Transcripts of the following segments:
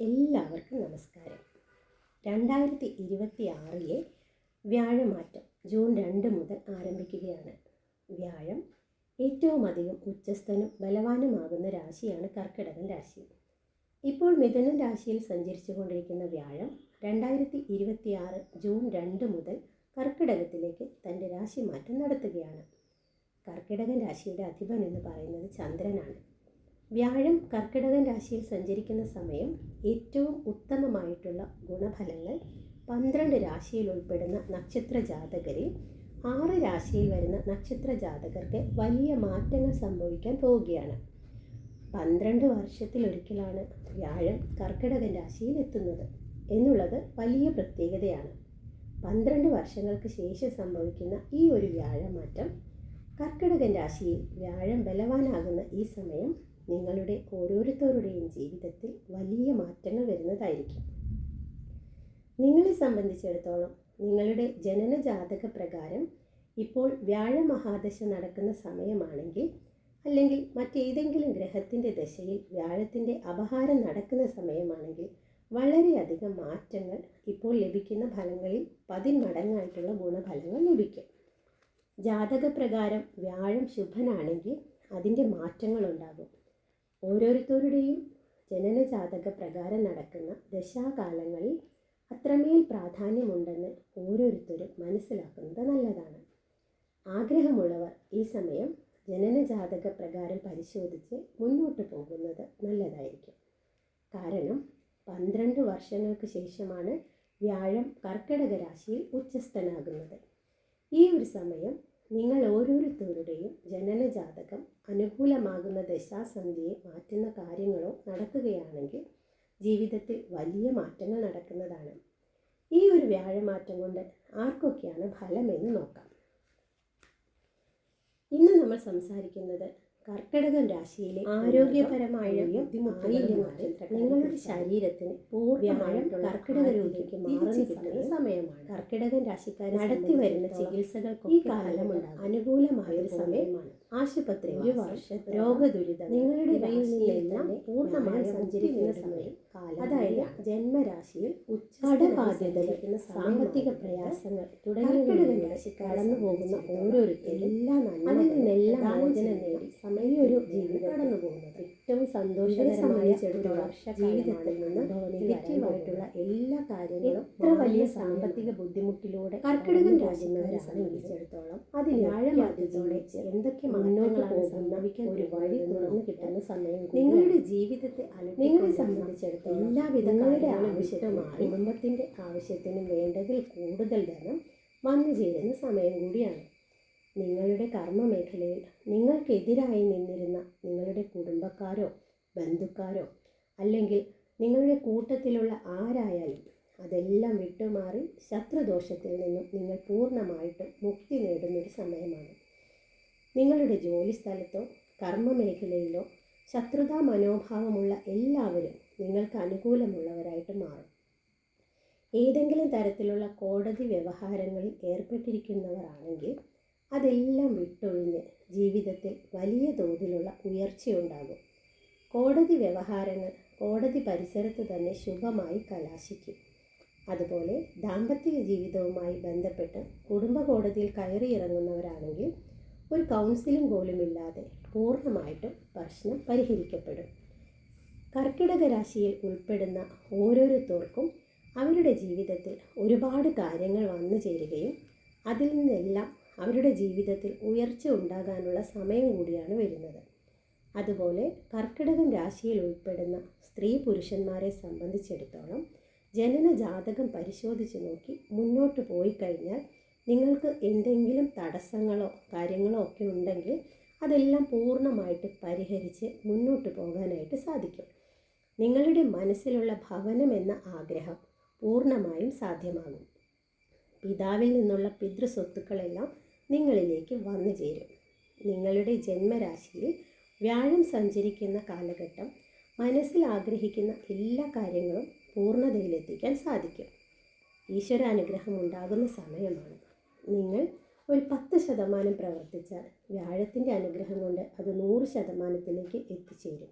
എല്ലാവർക്കും നമസ്കാരം. 2026 വ്യാഴമാറ്റം ജൂൺ 2 മുതൽ ആരംഭിക്കുകയാണ്. വ്യാഴം ഏറ്റവും അധികം ഉച്ചസ്ഥനും ബലവാനുമാകുന്ന രാശിയാണ് കർക്കിടകൻ രാശി. ഇപ്പോൾ മിഥുനൻ രാശിയിൽ സഞ്ചരിച്ചു കൊണ്ടിരിക്കുന്ന വ്യാഴം 2026 ജൂൺ 2 മുതൽ കർക്കിടകത്തിലേക്ക് തൻ്റെ രാശിമാറ്റം നടത്തുകയാണ്. കർക്കിടകൻ രാശിയുടെ അധിപൻ എന്ന് പറയുന്നത് ചന്ദ്രനാണ്. വ്യാഴം കർക്കിടകൻ രാശിയിൽ സഞ്ചരിക്കുന്ന സമയം ഏറ്റവും ഉത്തമമായിട്ടുള്ള ഗുണഫലങ്ങൾ 12 രാശിയിൽ ഉൾപ്പെടുന്ന നക്ഷത്ര ജാതകരിൽ 6 രാശിയിൽ വരുന്ന നക്ഷത്ര ജാതകർക്ക് വലിയ മാറ്റങ്ങൾ സംഭവിക്കാൻ പോവുകയാണ്. 12 വർഷത്തിലൊരിക്കലാണ് വ്യാഴം കർക്കിടകൻ രാശിയിൽ എത്തുന്നത് എന്നുള്ളത് വലിയ പ്രത്യേകതയാണ്. 12 വർഷങ്ങൾക്ക് ശേഷം സംഭവിക്കുന്ന ഈ ഒരു വ്യാഴമാറ്റം, കർക്കിടകൻ രാശിയിൽ വ്യാഴം ബലവാനാകുന്ന ഈ സമയം നിങ്ങളുടെ ഓരോരുത്തരുടെയും ജീവിതത്തിൽ വലിയ മാറ്റങ്ങൾ വരുന്നതായിരിക്കും. നിങ്ങളെ സംബന്ധിച്ചിടത്തോളം നിങ്ങളുടെ ജനന ജാതക പ്രകാരം ഇപ്പോൾ വ്യാഴ മഹാദശ നടക്കുന്ന സമയമാണെങ്കിൽ, അല്ലെങ്കിൽ മറ്റേതെങ്കിലും ഗ്രഹത്തിൻ്റെ ദശയിൽ വ്യാഴത്തിൻ്റെ അപഹാരം നടക്കുന്ന സമയമാണെങ്കിൽ വളരെയധികം മാറ്റങ്ങൾ ഇപ്പോൾ ലഭിക്കുന്ന ഫലങ്ങളിൽ 10 മടങ്ങായിട്ടുള്ള ഗുണഫലങ്ങൾ ലഭിക്കും. ജാതകപ്രകാരം വ്യാഴം ശുഭനാണെങ്കിൽ അതിൻ്റെ മാറ്റങ്ങളുണ്ടാകും. ഓരോരുത്തരുടെയും ജനന ജാതക പ്രകാരം നടക്കുന്ന ദശാകാലങ്ങളിൽ അത്രമേൽ പ്രാധാന്യമുണ്ടെന്ന് ഓരോരുത്തരും മനസ്സിലാക്കുന്നത് നല്ലതാണ്. ആഗ്രഹമുള്ളവർ ഈ സമയം ജനന ജാതക പ്രകാരം പരിശോധിച്ച് മുന്നോട്ട് പോകുന്നത് നല്ലതായിരിക്കും. കാരണം 12 വർഷങ്ങൾക്ക് ശേഷമാണ് വ്യാഴം കർക്കിടക രാശിയിൽ ഉച്ചസ്ഥനാകുന്നത്. ഈ ഒരു സമയം നിങ്ങൾ ഓരോരുത്തരുടെയും ജനന ജാതകം അനുകൂലമാകുന്ന ദശാസന്ധിയെ മാറ്റുന്ന കാര്യങ്ങളോ നടക്കുകയാണെങ്കിൽ ജീവിതത്തിൽ വലിയ മാറ്റങ്ങൾ നടക്കുന്നതാണ്. ഈ ഒരു വ്യാഴമാറ്റം കൊണ്ട് ആർക്കൊക്കെയാണ് ഫലമെന്ന് നോക്കാം. ഇന്ന് നമ്മൾ സംസാരിക്കുന്നത് കർക്കിടകൻ രാശിയിലെ ആരോഗ്യപരമായ നിങ്ങളുടെ ശരീരത്തിന് പൂർണ്ണമായും കർക്കിടക രോഗിക്ക് മാറുന്ന സമയമാണ്. കർക്കിടകൻ രാശിക്കാർ നടത്തി വരുന്ന ചികിത്സകൾക്ക് ഈ കാലമുണ്ട് അനുകൂലമായ ഒരു സമയമാണ്. ആശുപത്രി, ഒരു വർഷം രോഗദുരിതം നിങ്ങളുടെ രാശിയിലെല്ലാം പൂർണ്ണമായി സഞ്ചരിക്കുന്ന സമയം, അതായത് ജന്മരാശിയിൽ ഉച്ചബാധ്യത ലഭിക്കുന്ന സാമ്പത്തിക പ്രയാസങ്ങൾ തുടങ്ങിയ രാശി കടന്നു പോകുന്ന ഓരോരുത്തരും അതിൽ നിന്നെല്ലാം മോചനം നേടി സമയൊരു ജീവിതം കടന്നു പോകുന്നത് ഏറ്റവും സന്തോഷകരമായ ജീവിതത്തിൽ നിന്ന് നെഗറ്റീവായിട്ടുള്ള എല്ലാ കാര്യങ്ങളും എത്ര വലിയ സാമ്പത്തിക ബുദ്ധിമുട്ടിലൂടെ കർക്കിടകൻ രാശിക്കാരെ സംബന്ധിച്ചിടത്തോളം അത് വ്യാഴമാറ്റത്തോടെ എന്തൊക്കെ മുന്നോട്ട് സംഭവിക്കാൻ ഒരു വഴി തുറന്നു കിട്ടുന്ന സമയം. നിങ്ങളുടെ ജീവിതത്തെ നിങ്ങളെ സംബന്ധിച്ചിടത്തോളം എല്ലാവിധ ആവശ്യവുമായി കുടുംബത്തിൻ്റെ ആവശ്യത്തിനും വേണ്ടതിൽ കൂടുതൽ ധനം വന്നു ചേരുന്ന സമയം കൂടിയാണ്. നിങ്ങളുടെ കർമ്മമേഖലയിൽ നിങ്ങൾക്കെതിരായി നിന്നിരുന്ന നിങ്ങളുടെ കുടുംബക്കാരോ ബന്ധുക്കാരോ അല്ലെങ്കിൽ നിങ്ങളുടെ കൂട്ടത്തിലുള്ള ആരായാലും അതെല്ലാം വിട്ടുമാറി ശത്രുദോഷത്തിൽ നിന്നും നിങ്ങൾ പൂർണ്ണമായിട്ടും മുക്തി നേടുന്നൊരു സമയമാണ്. നിങ്ങളുടെ ജോലിസ്ഥലത്തോ കർമ്മമേഖലയിലോ ശത്രുതാ മനോഭാവമുള്ള എല്ലാവരും നിങ്ങൾക്ക് അനുകൂലമുള്ളവരായിട്ട് മാറും. ഏതെങ്കിലും തരത്തിലുള്ള കോടതി വ്യവഹാരങ്ങളിൽ ഏർപ്പെട്ടിരിക്കുന്നവരാണെങ്കിൽ അതെല്ലാം വിട്ടൊഴിഞ്ഞ് ജീവിതത്തിൽ വലിയ തോതിലുള്ള ഉയർച്ചയുണ്ടാകും. കോടതി വ്യവഹാരങ്ങൾ കോടതി പരിസരത്ത് തന്നെ ശുഭമായി കലാശിക്കും. അതുപോലെ ദാമ്പത്തിക ജീവിതവുമായി ബന്ധപ്പെട്ട് കുടുംബ കോടതിയിൽ കയറിയിറങ്ങുന്നവരാണെങ്കിൽ ഒരു കൗൺസിലിംഗ് പോലുമില്ലാതെ പൂർണ്ണമായിട്ടും പ്രശ്നം പരിഹരിക്കപ്പെടും. കർക്കിടക രാശിയിൽ ഉൾപ്പെടുന്ന ഓരോരുത്തർക്കും അവരുടെ ജീവിതത്തിൽ ഒരുപാട് കാര്യങ്ങൾ വന്നു ചേരുകയും അതിൽ നിന്നെല്ലാം അവരുടെ ജീവിതത്തിൽ ഉയർച്ച ഉണ്ടാകാനുള്ള സമയം കൂടിയാണ് വരുന്നത്. അതുപോലെ കർക്കിടകൻ രാശിയിൽ ഉൾപ്പെടുന്ന സ്ത്രീ പുരുഷന്മാരെ സംബന്ധിച്ചിടത്തോളം ജനന ജാതകം പരിശോധിച്ച് നോക്കി മുന്നോട്ട് പോയി കഴിഞ്ഞാൽ നിങ്ങൾക്ക് എന്തെങ്കിലും തടസ്സങ്ങളോ കാര്യങ്ങളോ ഒക്കെ ഉണ്ടെങ്കിൽ അതെല്ലാം പൂർണ്ണമായിട്ട് പരിഹരിച്ച് മുന്നോട്ട് പോകാനായിട്ട് സാധിക്കും. നിങ്ങളുടെ മനസ്സിലുള്ള ഭവനം എന്ന ആഗ്രഹം പൂർണ്ണമായും സാധ്യമാകും. പിതാവിൽ നിന്നുള്ള പിതൃസ്വത്തുക്കളെല്ലാം നിങ്ങളിലേക്ക് വന്നു ചേരും. നിങ്ങളുടെ ജന്മരാശിയിൽ വ്യാഴം സഞ്ചരിക്കുന്ന കാലഘട്ടം മനസ്സിൽ ആഗ്രഹിക്കുന്ന എല്ലാ കാര്യങ്ങളും പൂർണ്ണതയിലെത്തിക്കാൻ സാധിക്കും. ഈശ്വരാനുഗ്രഹം ഉണ്ടാകുന്ന സമയമാണ്. നിങ്ങൾ ഒരു 10% പ്രവർത്തിച്ചാൽ വ്യാഴത്തിൻ്റെ അനുഗ്രഹം കൊണ്ട് അത് 100%ത്തിലേക്ക് എത്തിച്ചേരും.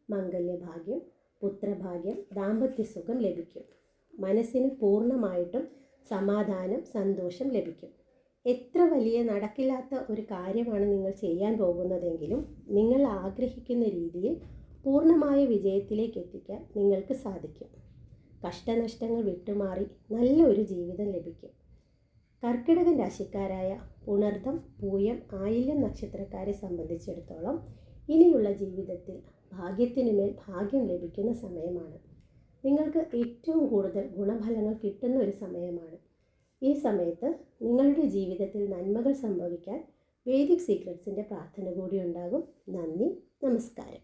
മംഗല്യഭാഗ്യം, പുത്രഭാഗ്യം, ദാമ്പത്യസുഖം ലഭിക്കും. മനസ്സിന് പൂർണ്ണമായിട്ടും സമാധാനം, സന്തോഷം ലഭിക്കും. എത്ര വലിയ നടക്കില്ലാത്ത ഒരു കാര്യമാണ് നിങ്ങൾ ചെയ്യാൻ പോകുന്നതെങ്കിലും നിങ്ങൾ ആഗ്രഹിക്കുന്ന രീതിയിൽ പൂർണ്ണമായ വിജയത്തിലേക്ക് എത്തിക്കാൻ നിങ്ങൾക്ക് സാധിക്കും. കഷ്ടനഷ്ടങ്ങൾ വിട്ടുമാറി നല്ലൊരു ജീവിതം ലഭിക്കും. കർക്കിടകൻ രാശിക്കാരായ പുണർദം, പൂയം, ആയില്യം നക്ഷത്രക്കാരെ സംബന്ധിച്ചിടത്തോളം ഇനിയുള്ള ജീവിതത്തിൽ ഭാഗ്യത്തിനുമേൽ ഭാഗ്യം ലഭിക്കുന്ന സമയമാണ്. നിങ്ങൾക്ക് ഏറ്റവും കൂടുതൽ ഗുണഫലങ്ങൾ കിട്ടുന്ന ഒരു സമയമാണ്. ഈ സമയത്ത് നിങ്ങളുടെ ജീവിതത്തിൽ നന്മകൾ സംഭവിക്കാൻ വേദിക് സീക്രട്സിൻ്റെ പ്രാർത്ഥന കൂടി ഉണ്ടാകും. നന്ദി, നമസ്കാരം.